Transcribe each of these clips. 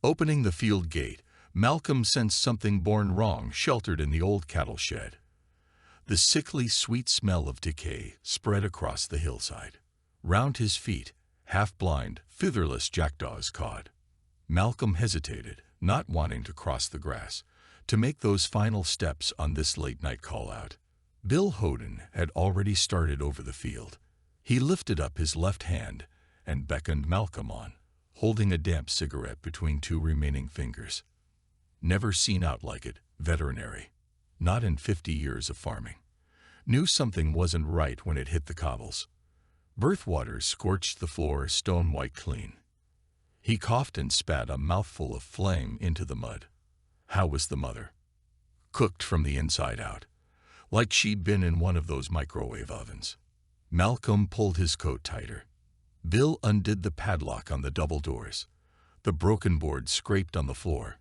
Opening the field gate, Malcolm sensed something born wrong sheltered in the old cattle shed. The sickly sweet smell of decay spread across the hillside. Round his feet, half-blind, featherless jackdaws cawed. Malcolm hesitated, not wanting to cross the grass, to make those final steps on this late-night call-out. Bill Hoden had already started over the field. He lifted up his left hand and beckoned Malcolm on, holding a damp cigarette between two remaining fingers. Never seen out like it, veterinary. Not in 50 years of farming. Knew something wasn't right when it hit the cobbles. Birth waters scorched the floor stone-white clean. He coughed and spat a mouthful of flame into the mud. How was the mother? Cooked from the inside out, like she'd been in one of those microwave ovens. Malcolm pulled his coat tighter. Bill undid the padlock on the double doors. The broken board scraped on the floor.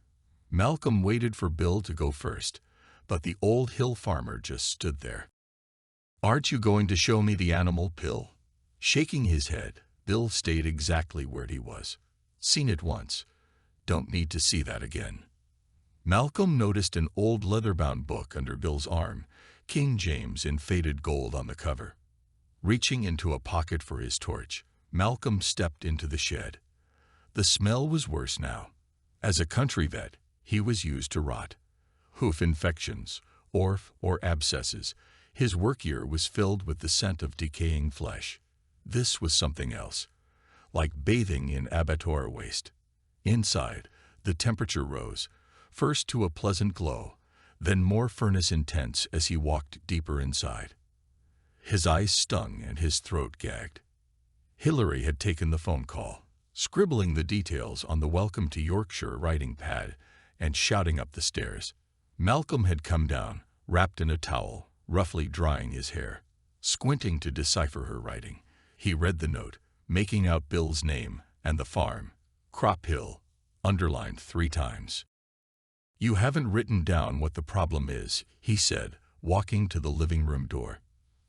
Malcolm waited for Bill to go first, but the old hill farmer just stood there. "Aren't you going to show me the animal, Bill?" Shaking his head, Bill stayed exactly where he was. "Seen it once. Don't need to see that again." Malcolm noticed an old leather-bound book under Bill's arm, King James in faded gold on the cover. Reaching into a pocket for his torch, Malcolm stepped into the shed. The smell was worse now. As a country vet, he was used to rot. Hoof infections, or abscesses. His work year was filled with the scent of decaying flesh. This was something else, like bathing in abattoir waste. Inside, the temperature rose, first to a pleasant glow, then more furnace intense as he walked deeper inside. His eyes stung and his throat gagged. Hillary had taken the phone call, scribbling the details on the Welcome to Yorkshire writing pad and shouting up the stairs. Malcolm had come down, wrapped in a towel, roughly drying his hair. Squinting to decipher her writing, he read the note, making out Bill's name and the farm, Crop Hill, underlined 3 times. "You haven't written down what the problem is," he said, walking to the living room door.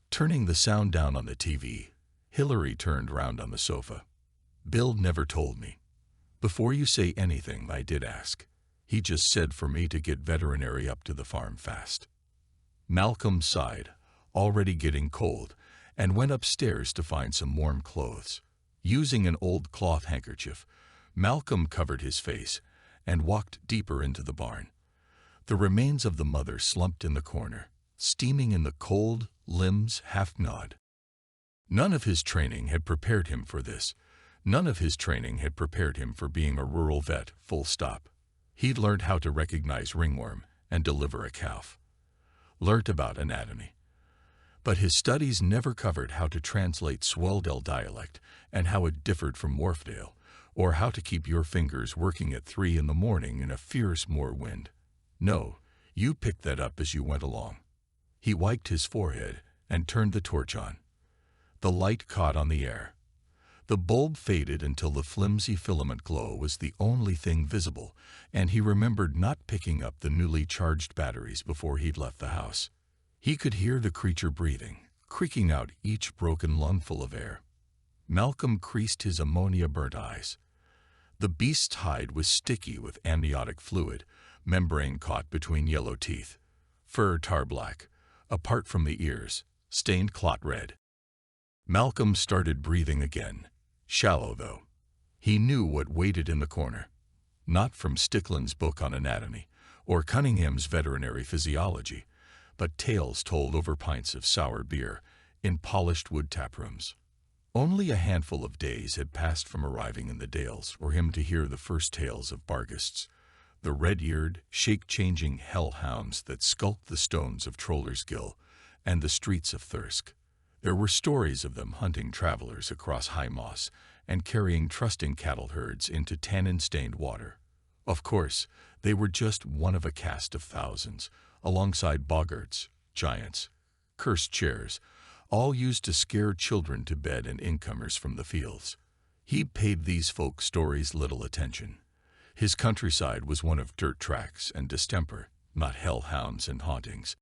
Turning the sound down on the TV, Hillary turned round on the sofa. "Bill never told me. Before you say anything, I did ask. He just said for me to get veterinary up to the farm fast." Malcolm sighed, already getting cold, and went upstairs to find some warm clothes. Using an old cloth handkerchief, Malcolm covered his face and walked deeper into the barn. The remains of the mother slumped in the corner, steaming in the cold, limbs half-gnawed. None of his training had prepared him for this. None of his training had prepared him for being a rural vet, full stop. He'd learned how to recognize ringworm and deliver a calf. Learnt about anatomy. But his studies never covered how to translate Swaledale dialect and how it differed from Wharfdale, or how to keep your fingers working at 3 in the morning in a fierce moor wind. No, you picked that up as you went along. He wiped his forehead and turned the torch on. The light caught on the air. The bulb faded until the flimsy filament glow was the only thing visible, and he remembered not picking up the newly charged batteries before he'd left the house. He could hear the creature breathing, creaking out each broken lungful of air. Malcolm creased his ammonia-burnt eyes. The beast's hide was sticky with amniotic fluid, membrane caught between yellow teeth. Fur tar-black, apart from the ears, stained clot-red. Malcolm started breathing again, shallow though. He knew what waited in the corner. Not from Stickland's book on anatomy, or Cunningham's veterinary physiology, but tales told over pints of sour beer in polished wood taprooms. Only a handful of days had passed from arriving in the Dales for him to hear the first tales of Barghists, the red-eared, shake-changing hellhounds that skulked the stones of Troller's Gill and the streets of Thirsk. There were stories of them hunting travelers across high moss and carrying trusting cattle herds into tannin-stained water. Of course, they were just one of a cast of thousands, alongside boggarts, giants, cursed chairs, all used to scare children to bed and incomers from the fields. He paid these folk stories little attention. His countryside was one of dirt tracks and distemper, not hellhounds and hauntings.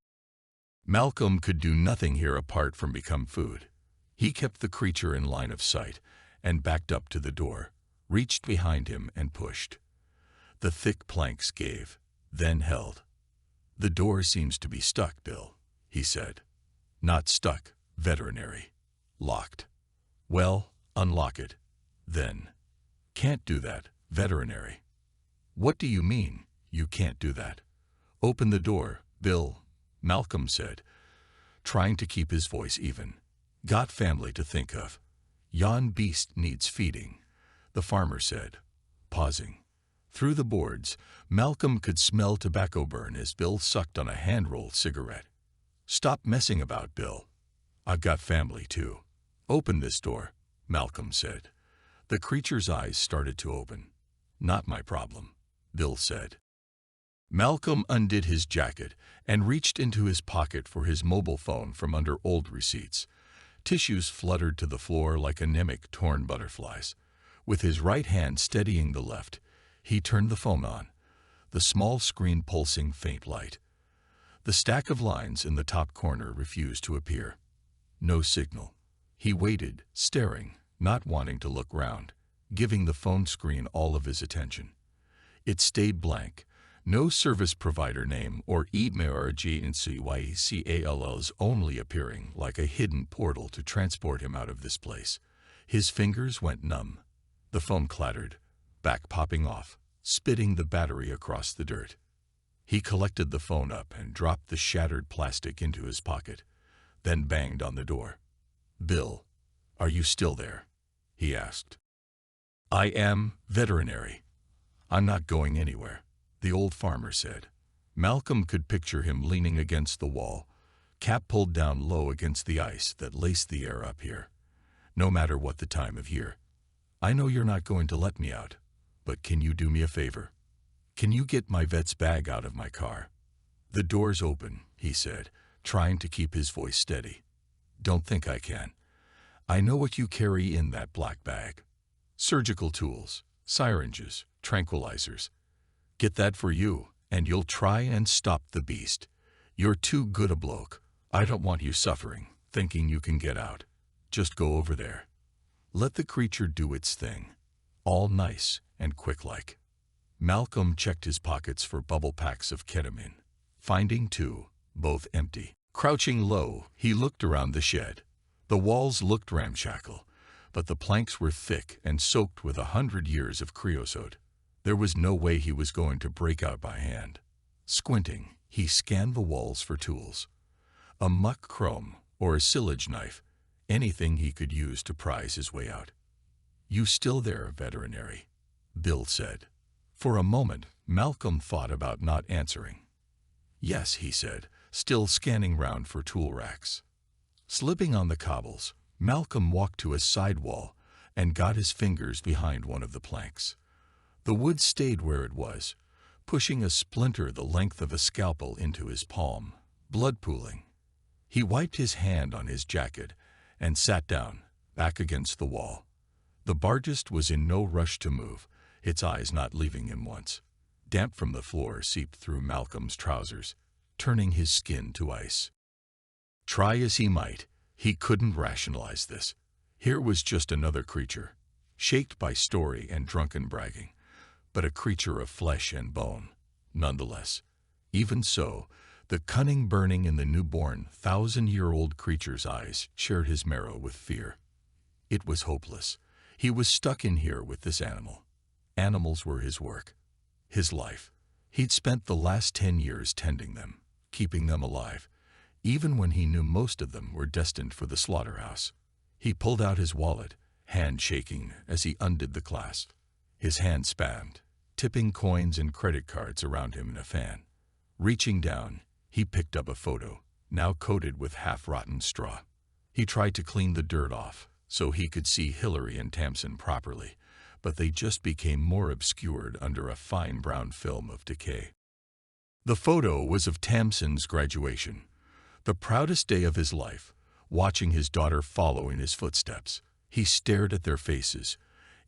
Malcolm could do nothing here apart from become food. He kept the creature in line of sight and backed up to the door, reached behind him and pushed. The thick planks gave, then held. "The door seems to be stuck, Bill," he said. "Not stuck, veterinary. Locked." "Well, unlock it. Then." "Can't do that, veterinary." "What do you mean, you can't do that?" "Open the door, Bill," Malcolm said, trying to keep his voice even. "Got family to think of." "Yon beast needs feeding," the farmer said, pausing. Through the boards, Malcolm could smell tobacco burn as Bill sucked on a hand-rolled cigarette. "Stop messing about, Bill. I've got family, too." "Open this door," Malcolm said. The creature's eyes started to open. "Not my problem," Bill said. Malcolm undid his jacket and reached into his pocket for his mobile phone from under old receipts. Tissues fluttered to the floor like anemic torn butterflies. With his right hand steadying the left, he turned the phone on, the small screen pulsing faint light. The stack of lines in the top corner refused to appear. No signal. He waited, staring, not wanting to look round, giving the phone screen all of his attention. It stayed blank. No service provider name or emergencycalls only appearing like a hidden portal to transport him out of this place. His fingers went numb. The phone clattered, back popping off, spitting the battery across the dirt. He collected the phone up and dropped the shattered plastic into his pocket, then banged on the door. "Bill, are you still there?" he asked. "I am, veterinary. I'm not going anywhere," the old farmer said. Malcolm could picture him leaning against the wall, cap pulled down low against the ice that laced the air up here. "No matter what the time of year. I know you're not going to let me out, but can you do me a favor? Can you get my vet's bag out of my car?" "The door's open," he said, trying to keep his voice steady. "Don't think I can. I know what you carry in that black bag. Surgical tools, syringes, tranquilizers. Get that for you, and you'll try and stop the beast. You're too good a bloke. I don't want you suffering, thinking you can get out. Just go over there. Let the creature do its thing. All nice and quick-like." Malcolm checked his pockets for bubble packs of ketamine, finding two, both empty. Crouching low, he looked around the shed. The walls looked ramshackle, but the planks were thick and soaked with 100 years of creosote. There was no way he was going to break out by hand. Squinting, he scanned the walls for tools. A muck chrome or a silage knife, anything he could use to prise his way out. "You still there, veterinary?" Bill said. For a moment, Malcolm thought about not answering. "Yes," he said, still scanning round for tool racks. Slipping on the cobbles, Malcolm walked to a side wall and got his fingers behind one of the planks. The wood stayed where it was, pushing a splinter the length of a scalpel into his palm, blood pooling. He wiped his hand on his jacket and sat down, back against the wall. The bargist was in no rush to move, its eyes not leaving him once. Damp from the floor seeped through Malcolm's trousers, turning his skin to ice. Try as he might, he couldn't rationalize this. Here was just another creature, shaked by story and drunken bragging, but a creature of flesh and bone, nonetheless. Even so, the cunning burning in the newborn, 1,000-year-old creature's eyes shared his marrow with fear. It was hopeless. He was stuck in here with this animal. Animals were his work, his life. He'd spent the last 10 years tending them, keeping them alive, even when he knew most of them were destined for the slaughterhouse. He pulled out his wallet, hand shaking as he undid the clasp. His hand spammed, tipping coins and credit cards around him in a fan. Reaching down, he picked up a photo, now coated with half-rotten straw. He tried to clean the dirt off so he could see Hillary and Tamsin properly, but they just became more obscured under a fine brown film of decay. The photo was of Tamsin's graduation, the proudest day of his life, watching his daughter follow in his footsteps. He stared at their faces.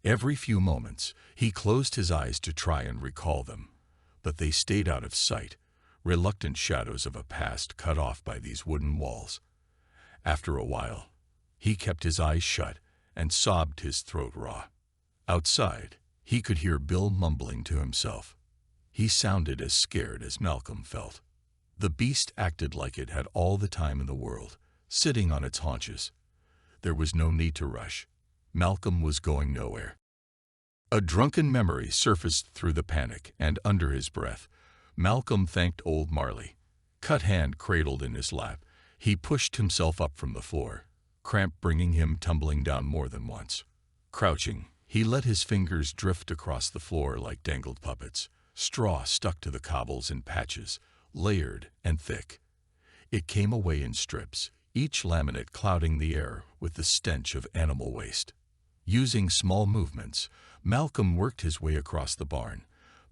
Every few moments, he closed his eyes to try and recall them, but they stayed out of sight, reluctant shadows of a past cut off by these wooden walls. After a while, he kept his eyes shut and sobbed his throat raw. Outside, he could hear Bill mumbling to himself, He sounded as scared as Malcolm felt. The beast acted like it had all the time in the world, sitting on its haunches. There was no need to rush. Malcolm was going nowhere. A drunken memory surfaced through the panic, and under his breath, Malcolm thanked old Marley. Cut hand cradled in his lap, he pushed himself up from the floor, cramp bringing him tumbling down more than once. Crouching, he let his fingers drift across the floor like dangled puppets. Straw stuck to the cobbles in patches, layered and thick. It came away in strips, each laminate clouding the air with the stench of animal waste. Using small movements, Malcolm worked his way across the barn,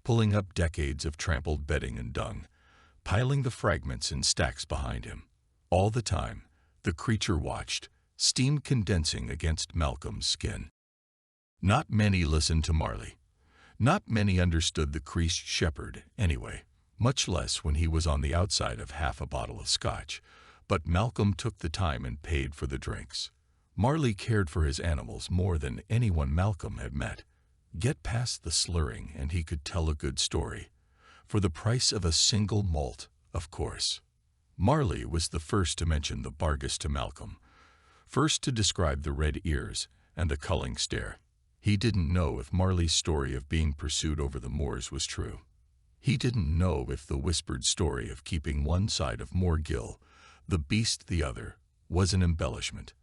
pulling up decades of trampled bedding and dung, piling the fragments in stacks behind him. All the time, the creature watched, steam condensing against Malcolm's skin. Not many listened to Marley. Not many understood the creased shepherd, anyway, much less when he was on the outside of half a bottle of scotch. But Malcolm took the time and paid for the drinks. Marley cared for his animals more than anyone Malcolm had met. Get past the slurring and he could tell a good story. For the price of a single malt, of course. Marley was the first to mention the Bargus to Malcolm, first to describe the red ears and the culling stare. He didn't know if Marley's story of being pursued over the moors was true. He didn't know if the whispered story of keeping one side of Moorgill, the beast the other, was an embellishment.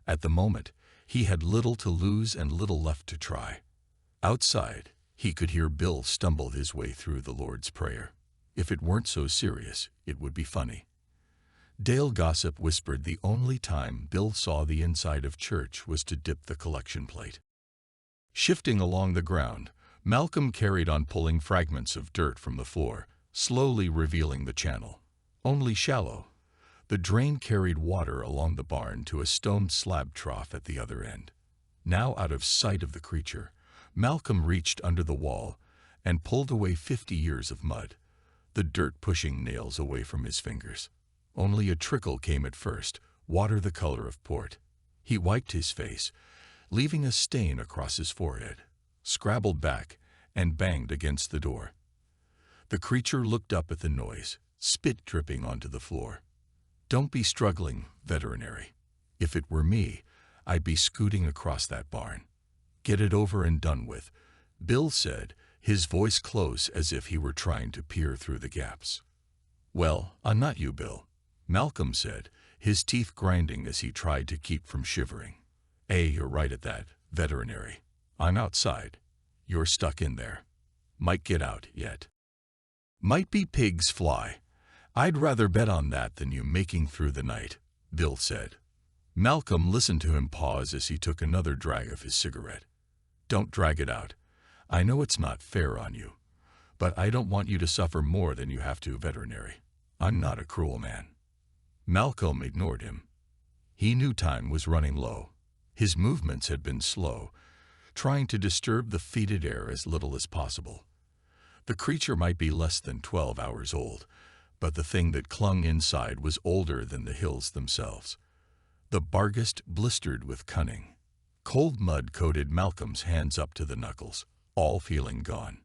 At the moment, he had little to lose and little left to try. Outside, he could hear Bill stumble his way through the Lord's Prayer. If it weren't so serious, it would be funny. Dale Gossip whispered the only time Bill saw the inside of church was to dip the collection plate. Shifting along the ground, Malcolm carried on pulling fragments of dirt from the floor, slowly revealing the channel. Only shallow. The drain carried water along the barn to a stone slab trough at the other end. Now out of sight of the creature, Malcolm reached under the wall and pulled away 50 years of mud, the dirt pushing nails away from his fingers. Only a trickle came at first, water the color of port. He wiped his face, leaving a stain across his forehead, scrabbled back, and banged against the door. The creature looked up at the noise, spit dripping onto the floor. "Don't be struggling, veterinary. If it were me, I'd be scooting across that barn. Get it over and done with," Bill said, his voice close as if he were trying to peer through the gaps. "Well, not you, Bill," Malcolm said, his teeth grinding as he tried to keep from shivering. You're right at that, veterinary. I'm outside. You're stuck in there. Might get out yet. Might be pigs fly. I'd rather bet on that than you making through the night, Bill said. Malcolm listened to him pause as he took another drag of his cigarette. "Don't drag it out. I know it's not fair on you, but I don't want you to suffer more than you have to, veterinary. I'm not a cruel man." Malcolm ignored him. He knew time was running low. His movements had been slow, trying to disturb the fetid air as little as possible. The creature might be less than 12 hours old, but the thing that clung inside was older than the hills themselves. The Bargus blistered with cunning. Cold mud coated Malcolm's hands up to the knuckles, all feeling gone.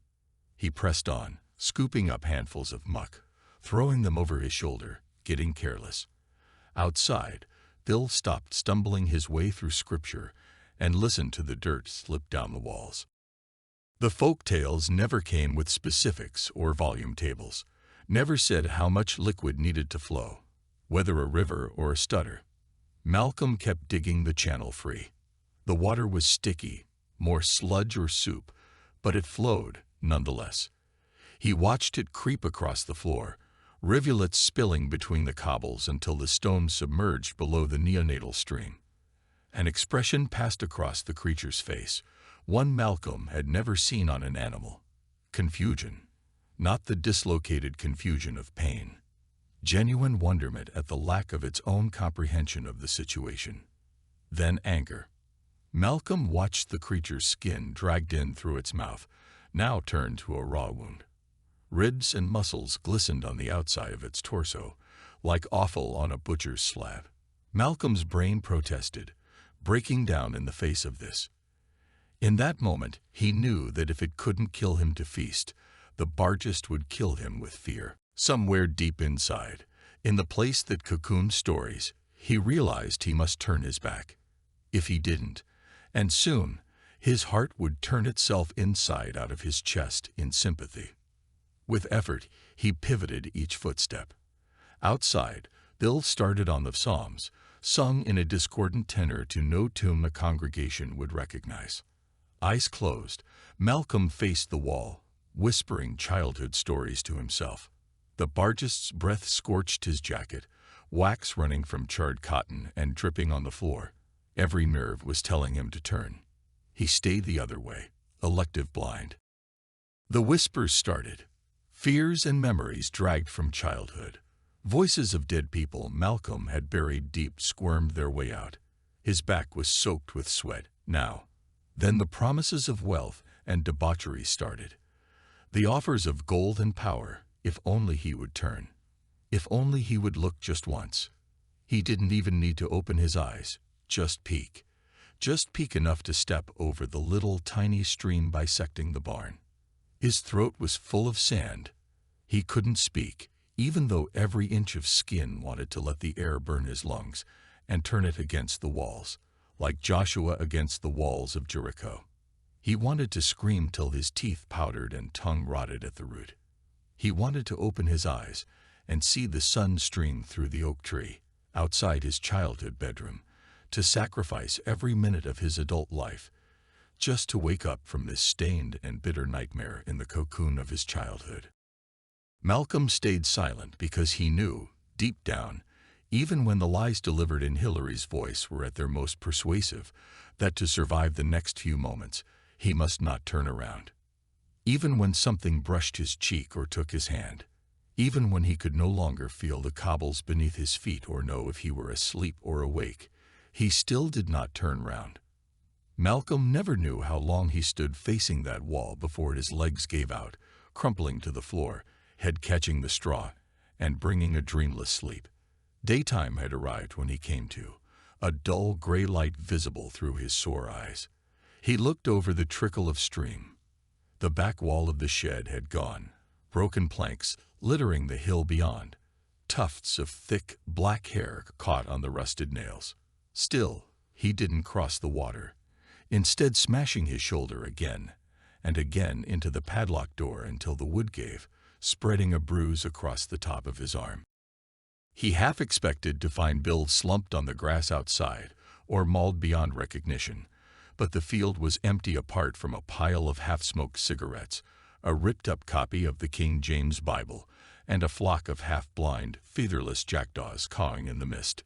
He pressed on, scooping up handfuls of muck, throwing them over his shoulder, getting careless. Outside, Bill stopped stumbling his way through scripture and listened to the dirt slip down the walls. The folk tales never came with specifics or volume tables, never said how much liquid needed to flow, whether a river or a stutter. Malcolm kept digging the channel free. The water was sticky, more sludge or soup, but it flowed nonetheless. He watched it creep across the floor, rivulets spilling between the cobbles until the stone submerged below the neonatal stream. An expression passed across the creature's face, one Malcolm had never seen on an animal. Confusion, not the dislocated confusion of pain. Genuine wonderment at the lack of its own comprehension of the situation. Then anger. Malcolm watched the creature's skin dragged in through its mouth, now turned to a raw wound. Ribs and muscles glistened on the outside of its torso, like offal on a butcher's slab. Malcolm's brain protested, breaking down in the face of this. In that moment, he knew that if it couldn't kill him to feast, the Bargist would kill him with fear. Somewhere deep inside, in the place that cocooned stories, he realized he must turn his back. If he didn't, and soon, his heart would turn itself inside out of his chest in sympathy. With effort, he pivoted each footstep. Outside, Bill started on the Psalms, sung in a discordant tenor to no tune the congregation would recognize. Eyes closed, Malcolm faced the wall, whispering childhood stories to himself. The Bargist's breath scorched his jacket, wax running from charred cotton and dripping on the floor. Every nerve was telling him to turn. He stayed the other way, elective blind. The whispers started. Fears and memories dragged from childhood. Voices of dead people Malcolm had buried deep squirmed their way out. His back was soaked with sweat. Now. Then the promises of wealth and debauchery started. The offers of gold and power, if only he would turn. If only he would look just once. He didn't even need to open his eyes, just peek. Just peek enough to step over the little tiny stream bisecting the barn. His throat was full of sand. He couldn't speak, even though every inch of skin wanted to let the air burn his lungs and turn it against the walls, like Joshua against the walls of Jericho. He wanted to scream till his teeth powdered and tongue rotted at the root. He wanted to open his eyes and see the sun stream through the oak tree, outside his childhood bedroom, to sacrifice every minute of his adult life, just to wake up from this stained and bitter nightmare in the cocoon of his childhood. Malcolm stayed silent because he knew, deep down, even when the lies delivered in Hillary's voice were at their most persuasive, that to survive the next few moments, he must not turn around. Even when something brushed his cheek or took his hand, even when he could no longer feel the cobbles beneath his feet or know if he were asleep or awake, he still did not turn round. Malcolm never knew how long he stood facing that wall before his legs gave out, crumpling to the floor, head catching the straw, and bringing a dreamless sleep. Daytime had arrived when he came to, a dull gray light visible through his sore eyes. He looked over the trickle of stream. The back wall of the shed had gone, broken planks littering the hill beyond. Tufts of thick, black hair caught on the rusted nails. Still, he didn't cross the water, instead smashing his shoulder again and again into the padlock door until the wood gave, spreading a bruise across the top of his arm. He half expected to find Bill slumped on the grass outside or mauled beyond recognition, but the field was empty apart from a pile of half-smoked cigarettes, a ripped-up copy of the King James Bible, and a flock of half-blind, featherless jackdaws cawing in the mist.